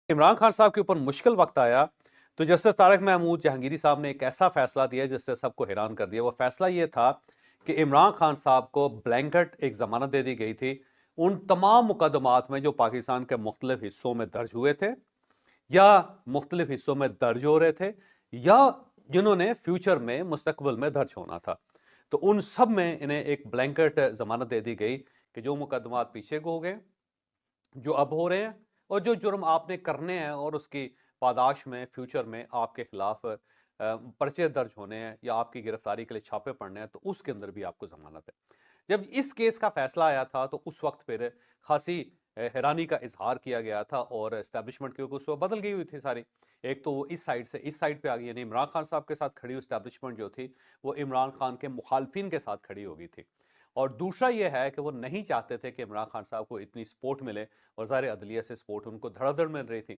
इमरान खान साहब के ऊपर मुश्किल वक्त आया तो जस्टिस तारक महमूद जहांगीरी साहब ने एक ऐसा फैसला दिया जिससे सबको हैरान कर दिया। वो फैसला ये था कि इमरान खान साहब को ब्लैंकेट एक जमानत दे दी गई थी उन तमाम मुकदमात में जो पाकिस्तान के मुख्तलिफ हिस्सों में दर्ज हुए थे या मुख्तलिफ हिस्सों में दर्ज हो रहे थे या जिन्होंने फ्यूचर में मुस्तकबिल में दर्ज होना था। तो उन सब में इन्हें एक ब्लैंकेट जमानत दे दी गई कि जो मुकदमात पीछे को हो गए, जो अब हो रहे हैं और जो जुर्म आपने करने हैं और उसकी पादाश में फ्यूचर में आपके खिलाफ पर्चे दर्ज होने हैं या आपकी गिरफ्तारी के लिए छापे पड़ने हैं, तो उसके अंदर भी आपको जमानत है। जब इस केस का फैसला आया था तो उस वक्त फिर खासी हैरानी का इजहार किया गया था और एस्टैब्लिशमेंट क्योंकि उस वक्त बदल गई हुई थी सारी। एक तो वो इस साइड से इस साइड पे आ गई, यानी इमरान खान साहब के साथ खड़ी हुई एस्टैब्लिशमेंट जो थी वो इमरान खान के मुखालफिन के साथ खड़ी हो गई थी। और दूसरा ये है कि वो नहीं चाहते थे कि इमरान खान साहब को इतनी सपोर्ट मिले और ज़ाहिर अदलिया से सपोर्ट उनको धड़ाधड़ मिल रही थी।